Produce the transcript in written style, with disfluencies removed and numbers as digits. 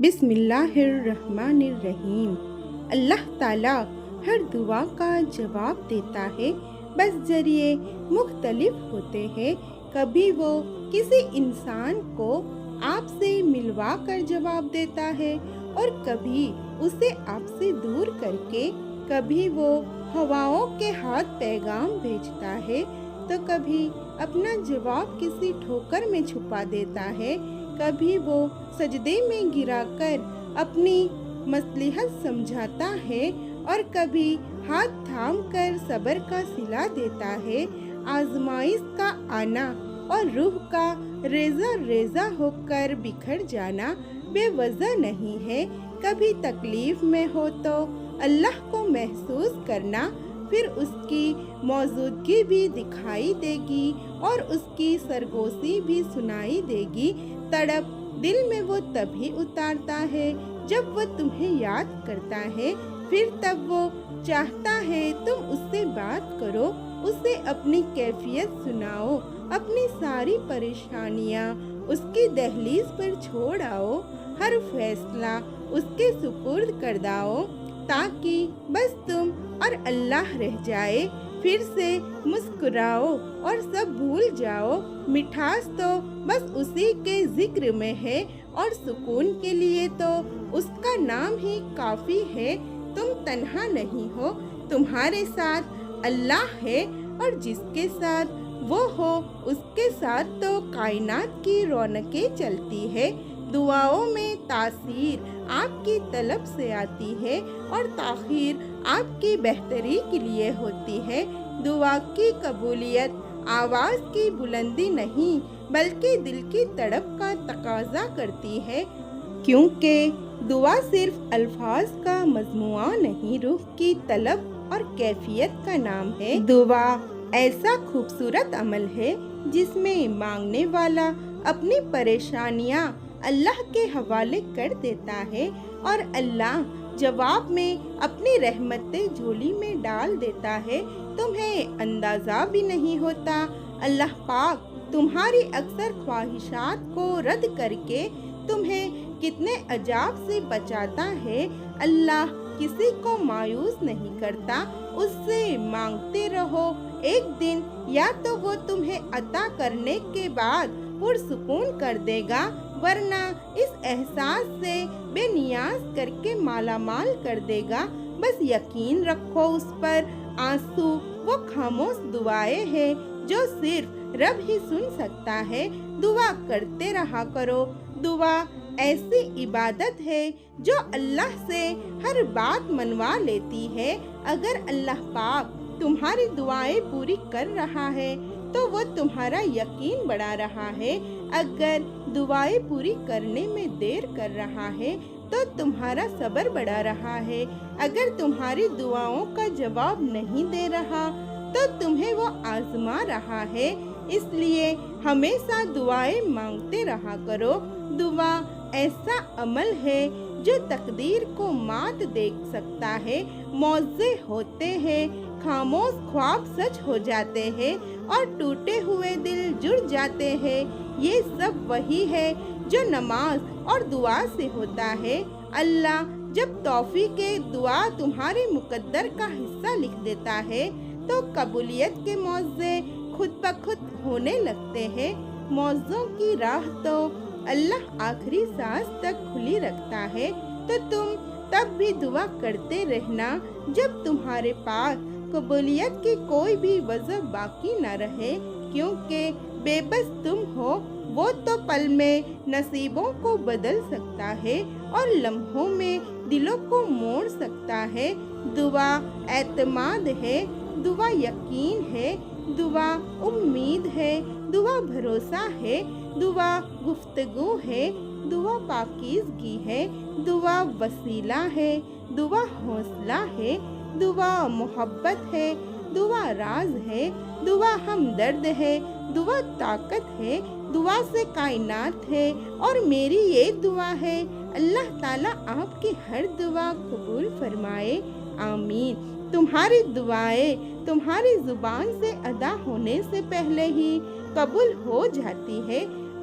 بسم اللہ الرحمن الرحیم۔ اللہ تعالیٰ ہر دعا کا جواب دیتا ہے، بس ذریعے مختلف ہوتے ہیں۔ کبھی وہ کسی انسان کو آپ سے ملوا کر جواب دیتا ہے اور کبھی اسے آپ سے دور کر کے، کبھی وہ ہواؤں کے ہاتھ پیغام بھیجتا ہے تو کبھی اپنا جواب کسی ٹھوکر میں چھپا دیتا ہے، کبھی وہ سجدے میں گرا کر اپنی مصلحت سمجھاتا ہے اور کبھی ہاتھ تھام کر صبر کا صلہ دیتا ہے۔ آزمائش کا آنا اور روح کا ریزہ ریزہ ہو کر بکھر جانا بے وجہ نہیں ہے۔ کبھی تکلیف میں ہو تو اللہ کو محسوس کرنا، پھر اس کی موجودگی بھی دکھائی دے گی اور اس کی سرگوشی بھی سنائی دے گی۔ تڑپ دل میں وہ تبھی اتارتا ہے جب وہ تمہیں یاد کرتا ہے، پھر تب وہ چاہتا ہے تم اس سے بات کرو، اسے اپنی کیفیت سناؤ، اپنی ساری پریشانیاں اس کی دہلیز پر چھوڑ آؤ، ہر فیصلہ اس کے سپرد کر داؤ تاکہ بس تم اور اللہ رہ جائے۔ پھر سے مسکراؤ اور سب بھول جاؤ، مٹھاس تو بس اسی کے ذکر میں ہے اور سکون کے لیے تو اس کا نام ہی کافی ہے۔ تم تنہا نہیں ہو، تمہارے ساتھ اللہ ہے اور جس کے ساتھ وہ ہو اس کے ساتھ تو کائنات کی رونقیں چلتی ہے۔ دعاؤں میں تاثیر آپ کی طلب سے آتی ہے اور تاخیر آپ کی بہتری کے لیے ہوتی ہے۔ دعا کی قبولیت آواز کی بلندی نہیں بلکہ دل کی تڑپ کا تقاضا کرتی ہے، کیونکہ دعا صرف الفاظ کا مجموعہ نہیں، روح کی طلب اور کیفیت کا نام ہے۔ دعا ایسا خوبصورت عمل ہے جس میں مانگنے والا اپنی پریشانیاں اللہ کے حوالے کر دیتا ہے اور اللہ جواب میں اپنی رحمتیں جھولی میں ڈال دیتا ہے۔ تمہیں اندازہ بھی نہیں ہوتا اللہ پاک تمہاری اکثر خواہشات کو رد کر کے تمہیں کتنے عذاب سے بچاتا ہے۔ اللہ کسی کو مایوس نہیں کرتا، اس سے مانگتے رہو، ایک دن یا تو وہ تمہیں عطا کرنے کے بعد پرسکون کر دے گا، ورنہ اس احساس سے بے نیاز کر کے مالا مال کر دے گا۔ بس یقین رکھو اس پر۔ آنسو وہ خاموش دعائیں ہیں جو صرف رب ہی سن سکتا ہے۔ دعا کرتے رہا کرو۔ دعا ایسی عبادت ہے جو اللہ سے ہر بات منوا لیتی ہے۔ اگر اللہ پاک تمہاری دعائیں پوری کر رہا ہے تو وہ تمہارا یقین بڑھا رہا ہے، اگر دعائیں پوری کرنے میں دیر کر رہا ہے تو تمہارا صبر بڑھا رہا ہے، اگر تمہاری دعاؤں کا جواب نہیں دے رہا تو تمہیں وہ آزما رہا ہے۔ اس لیے ہمیشہ دعائیں مانگتے رہا کرو۔ دعا ایسا عمل ہے جو تقدیر کو مات دے سکتا ہے، معجزے ہوتے ہیں، خاموش خواب سچ ہو جاتے ہیں اور ٹوٹے ہوئے دل جڑ جاتے ہیں۔ یہ سب وہی ہے جو نماز اور دعا سے ہوتا ہے۔ اللہ جب توفیق دعا تمہارے مقدر کا حصہ لکھ دیتا ہے تو قبولیت کے معجزے خود بخود ہونے لگتے ہیں۔ معجزوں کی راہ تو اللہ آخری سانس تک کھلی رکھتا ہے، تو تم تب بھی دعا کرتے رہنا جب تمہارے پاس قبولیت کی کوئی بھی وجہ باقی نہ رہے، کیونکہ بے بس تم ہو، وہ تو پل میں نصیبوں کو بدل سکتا ہے اور لمحوں میں دلوں کو موڑ سکتا ہے۔ دعا اعتماد ہے، دعا یقین ہے، دعا امید ہے، دعا بھروسہ ہے، دعا گفتگو ہے، دعا پاکیزگی ہے، دعا وسیلہ ہے، دعا حوصلہ ہے، دعا محبت ہے، دعا راز ہے، دعا ہمدرد ہے، دعا طاقت ہے، دعا سے کائنات ہے اور میری یہ دعا ہے۔ اللہ تعالیٰ آپ کی ہر دعا قبول فرمائے، آمین۔ تمہاری دعائیں تمہاری زبان سے ادا ہونے سے پہلے ہی قبول ہو جاتی ہے۔